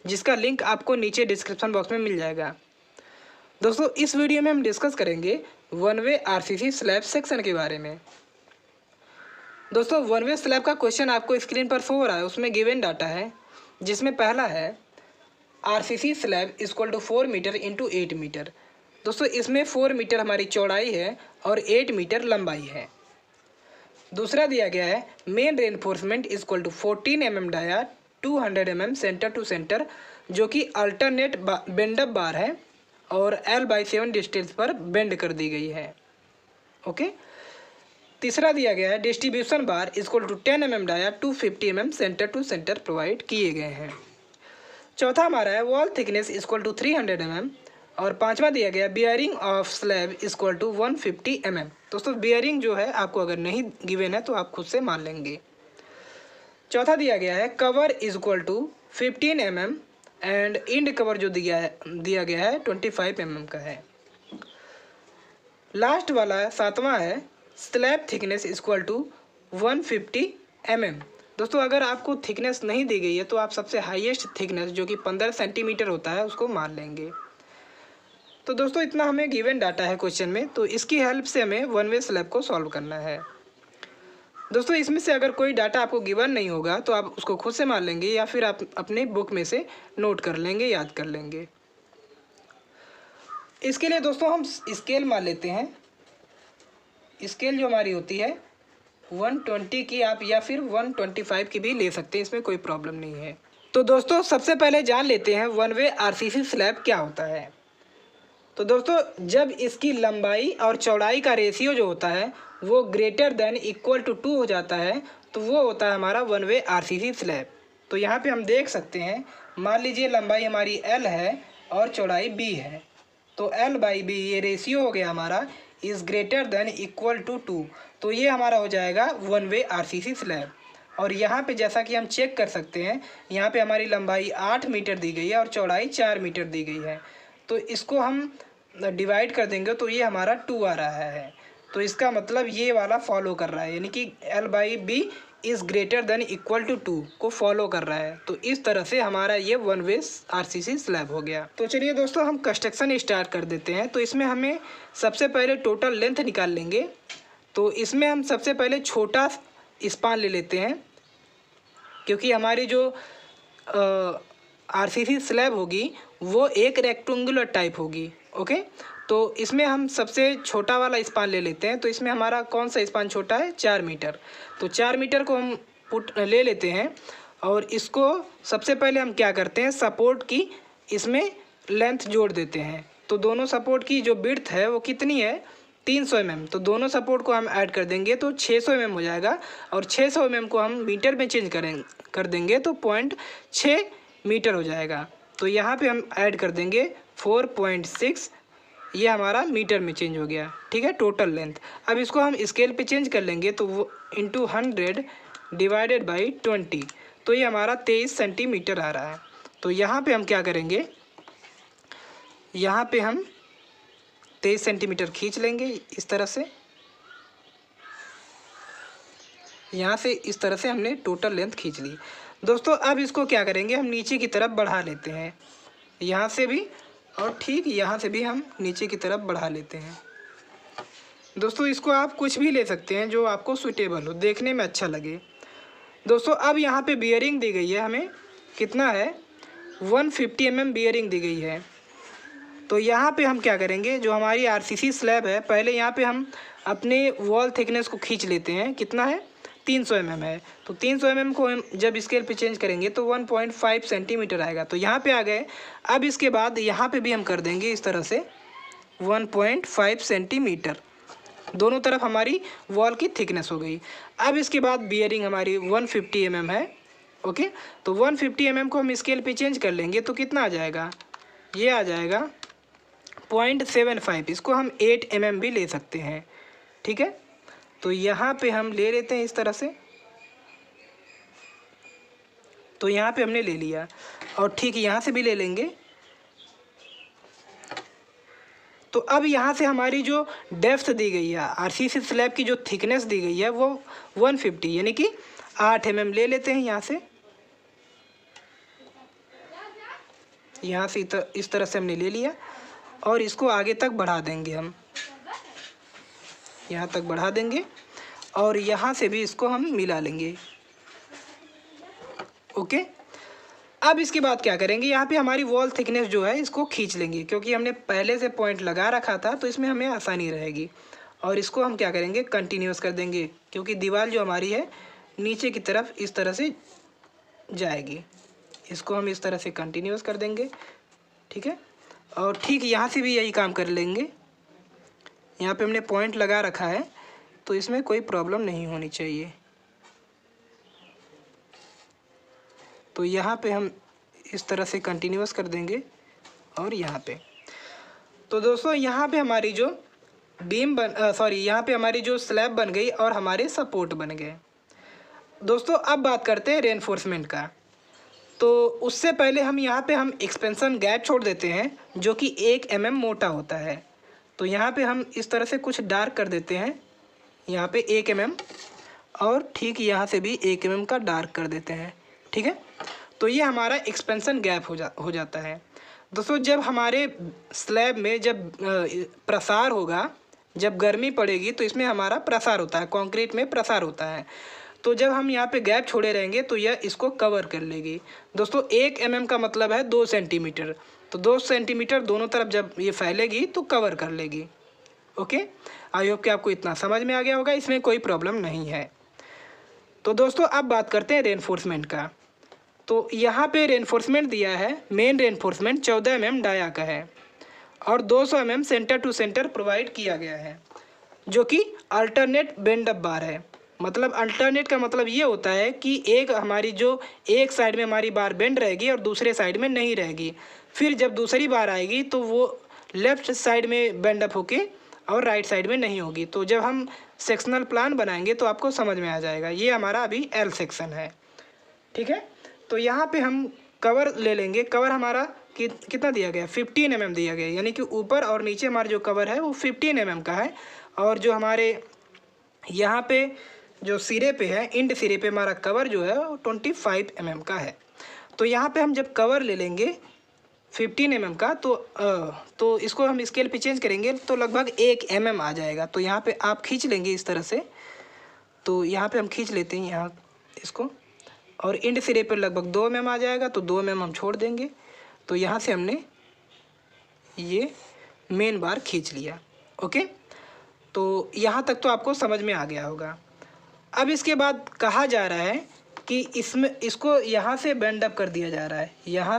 जिसका लिंक आपको नीचे डिस्क्रिप्शन बॉक्स में मिल जाएगा। दोस्तों इस वीडियो में हम डिस्कस करेंगे one way RCC slab section के बारे में। दोस्तों वन वे स्लैब का क्वेश्चन आपको स्क्रीन पर शो हो रहा है, उसमें गिवन डाटा है जिसमें पहला है RCC slab equal to 4 metre into 8 metre. दोस्तों इसमें 4 मीटर हमारी चौड़ाई है और 8 मीटर लंबाई है। दूसरा दिया गया है main reinforcement equal to 14 mm dia 200 mm centre to centre, जो कि अल्टरनेट बेंडअप बार है और L/7 डिस्टेंस पर बेंड कर दी गई है। ओके। तीसरा दिया गया है distribution bar equal to 10 mm dia 250 mm centre to centre provide किए गए हैं। चौथा हमारा है wall thickness equal to 300 mm और पांचवा दिया गया bearing of slab equal to 150 mm। दोस्तों बियरिंग जो है आपको अगर नहीं गिवन है तो आप खुद से मान लेंगे। चौथा दिया गया है cover equal to 15 mm and end cover जो दिया गया है 25 mm का है। लास्ट वाला सातवां है slab thickness equal to 150 mm। दोस्तों अगर आपको थिकनेस नहीं दी गई है तो आप सबसे हाईएस्ट थिकनेस जो कि 15 सेंटीमीटर होता है उसको मान लेंगे। तो दोस्तों इतना हमें गिवन डाटा है क्वेश्चन में, तो इसकी हेल्प से हमें वन वे स्लैब को सॉल्व करना है। दोस्तों इसमें से अगर कोई डाटा आपको गिवन नहीं होगा तो आप उसको खुद से मान लेंगे या फिर आप अपने बुक में से नोट कर लेंगे, याद कर लेंगे। इसके लिए दोस्तों हम स्केल मान लेते हैं। स्केल जो हमारी होती है 120 की आप या फिर 125 की भी ले सकते हैं, इसमें कोई प्रॉब्लम नहीं है। तो दोस्तों सबसे पहले जान लेते हैं वन वे आरसीसी स्लैब क्या होता है। तो दोस्तों जब इसकी लंबाई और चौड़ाई का रेशियो जो होता है वो ग्रेटर देन इक्वल टू 2 हो जाता है तो वो होता है हमारा वन वे आरसीसी स्लैब। तो यहाँ पे हम देख सकते हैं, मान लीजिए लंबाई हमारी L है और चौड़ाई B है, तो L/B ये रेशियो हो गया हमारा is greater than equal to 2, तो ये हमारा हो जाएगा वन वे आरसीसी स्लैब। और यहाँ पे जैसा कि हम चेक कर सकते हैं, यहाँ पे हमारी लंबाई 8 मीटर दी गई है और चौड़ाई 4 मीटर दी गई है, तो इसको हम डिवाइड कर देंगे तो ये हमारा 2 आ रहा है। तो इसका मतलब ये वाला फॉलो कर रहा है, यानी कि L/B is greater than equal to 2 को फॉलो कर रहा है। तो इस तरह से हमारा ये वन वे आरसीसी स्लैब हो गया। तो चलिए दोस्तों हम कंस्ट्रक्शन स्टार्ट कर देते हैं। तो इसमें हमें सबसे पहले टोटल लेंथ निकाल लेंगे। तो इसमें हम सबसे पहले छोटा स्पान ले लेते हैं, क्योंकि हमारी जो आरसीसी स्लैब होगी वो एक रेक्टेंगुलर टाइप होगी। ओके, तो इसमें हम सबसे छोटा वाला स्पान ले लेते हैं। तो इसमें हमारा कौन सा स्पान छोटा है, 4 मीटर। तो 4 मीटर को हम ले लेते हैं और इसको सबसे पहले हम क्या करते हैं, सपोर्ट की इसमें लेंथ जोड़ देते हैं। तो दोनों सपोर्ट की जो विड्थ है वो कितनी है, 300 mm। तो दोनों सपोर्ट को हम ऐड कर देंगे तो 600 mm हो जाएगा, और 600 mm को हम मीटर में चेंज कर देंगे तो 0.6 मीटर हो जाएगा। तो यहाँ पे हम ऐड कर देंगे 4.6, ये हमारा मीटर में चेंज हो गया। ठीक है, टोटल लेंथ। अब इसको हम स्केल पे चेंज कर लेंगे तो वो इंटू 100 डिवाइडेड बाई 20, तो ये हमारा 23 सेंटीमीटर आ रहा है। तो यहाँ पे हम क्या करेंगे, यहाँ पे हम 23 सेंटीमीटर खींच लेंगे इस तरह से। यहाँ से इस तरह से हमने टोटल लेंथ खींच ली। दोस्तों अब इसको क्या करेंगे, हम नीचे की तरफ बढ़ा लेते हैं, यहाँ से भी और ठीक यहाँ से भी हम नीचे की तरफ बढ़ा लेते हैं। दोस्तों इसको आप कुछ भी ले सकते हैं जो आपको सूटेबल हो, देखने में अच्छा लगे। दोस्तों अब यहाँ पे बियरिंग दी गई है, हमें कितना है, 150 mm बियरिंग दी गई है। तो यहाँ पे हम क्या करेंगे, जो हमारी आरसीसी स्लैब है, पहले यहाँ पे हम अपने वॉल थिकनेस को खींच लेते हैं। कितना है, 300 mm है। तो 300 mm को हम जब स्केल पे चेंज करेंगे तो 1.5 सेंटीमीटर आएगा। तो यहाँ पे आ गए। अब इसके बाद यहाँ पे भी हम कर देंगे इस तरह से 1.5 सेंटीमीटर, दोनों तरफ हमारी वॉल की थिकनेस हो गई। अब इसके बाद बियरिंग हमारी 150 mm है। ओके, तो 150 mm को हम स्केल पे चेंज कर लेंगे तो कितना आ जाएगा, ये आ जाएगा 0.75। इसको हम 8 mm भी ले सकते हैं। ठीक है, तो यहाँ पे हम ले लेते हैं इस तरह से। तो यहाँ पे हमने ले लिया और ठीक यहाँ से भी ले लेंगे। तो अब यहाँ से हमारी जो डेप्थ दी गई है, आरसीसी स्लैब की जो थिकनेस दी गई है वो 150 यानी कि 8 mm ले लेते हैं यहाँ से। यहाँ से इस तरह से हमने ले लिया और इसको आगे तक बढ़ा देंगे हम, यहाँ तक बढ़ा देंगे और यहाँ से भी इसको हम मिला लेंगे। ओके, अब इसके बाद क्या करेंगे, यहाँ पे हमारी वॉल थिकनेस जो है इसको खींच लेंगे, क्योंकि हमने पहले से पॉइंट लगा रखा था तो इसमें हमें आसानी रहेगी। और इसको हम क्या करेंगे, कंटिन्यूस कर देंगे, क्योंकि दीवार जो हमारी है नीचे की तरफ इस तरह से जाएगी। इसको हम इस तरह से कंटिन्यूस कर देंगे, ठीक है। और ठीक यहाँ से भी यही काम कर लेंगे। यहाँ पे हमने पॉइंट लगा रखा है तो इसमें कोई प्रॉब्लम नहीं होनी चाहिए। तो यहाँ पे हम इस तरह से कंटिन्यूस कर देंगे और यहाँ पे। तो दोस्तों यहाँ पे हमारी जो यहाँ पे हमारी जो स्लैब बन गई और हमारे सपोर्ट बन गए। दोस्तों अब बात करते हैं रेनफोर्समेंट का। तो उससे पहले हम यहाँ पे हम एक्सपेंशन गैप छोड़ देते हैं जो कि 1 mm मोटा होता है। तो यहाँ पे हम इस तरह से कुछ डार्क कर देते हैं, यहाँ पे 1 mm और ठीक यहाँ से भी 1 mm का डार्क कर देते हैं, ठीक है। तो ये हमारा एक्सपेंशन गैप हो जाता है। दोस्तों जब हमारे स्लैब में जब प्रसार होगा, जब गर्मी पड़ेगी तो इसमें हमारा प्रसार होता है, कंक्रीट में प्रसार होता है। तो जब हम यहाँ पे गैप छोड़े रहेंगे तो यह इसको कवर कर लेगी। दोस्तों 1 mm का मतलब है 2 सेंटीमीटर, तो 2 सेंटीमीटर दोनों तरफ जब ये फैलेगी तो कवर कर लेगी। ओके, आई होप कि आपको इतना समझ में आ गया होगा, इसमें कोई प्रॉब्लम नहीं है। तो दोस्तों अब बात करते हैं रेनफोर्समेंट का। तो यहाँ पे रेनफोर्समेंट दिया है, मेन रेनफोर्समेंट 14 mm डाया का है और 200 mm centre to centre provide किया गया है, जो कि अल्टरनेट बेंड अप बार है। मतलब अल्टरनेट का मतलब ये होता है कि एक हमारी जो एक साइड में हमारी बार बेंड रहेगी और दूसरे साइड में नहीं रहेगी। फिर जब दूसरी बार आएगी तो वो लेफ़्ट साइड में बेंड अप होके और राइट साइड में नहीं होगी। तो जब हम सेक्शनल प्लान बनाएंगे तो आपको समझ में आ जाएगा। ये हमारा अभी एल सेक्शन है, ठीक है। तो यहाँ पे हम कवर ले लेंगे। कवर हमारा कितना दिया गया, 15 mm दिया गया, यानी कि ऊपर और नीचे हमारा जो कवर है वो 15 mm का है। और जो हमारे यहाँ पे जो सिरे पे है, इंड सिरे पे हमारा कवर जो है वो 25 mm का है। तो यहाँ पे हम जब कवर ले लेंगे 15 mm का तो इसको हम स्केल पे चेंज करेंगे तो लगभग 1 mm आ जाएगा। तो यहाँ पे आप खींच लेंगे इस तरह से। तो यहाँ पे हम खींच लेते हैं यहाँ इसको, और इंड सिरे पर लगभग 2 mm आ जाएगा, तो 2 mm हम छोड़ देंगे। तो यहाँ से हमने ये मेन बार खींच लिया। ओके, तो यहाँ तक तो आपको समझ में आ गया होगा। अब इसके बाद कहा जा रहा है कि इसको यहाँ से बेंड अप कर दिया जा रहा है, यहाँ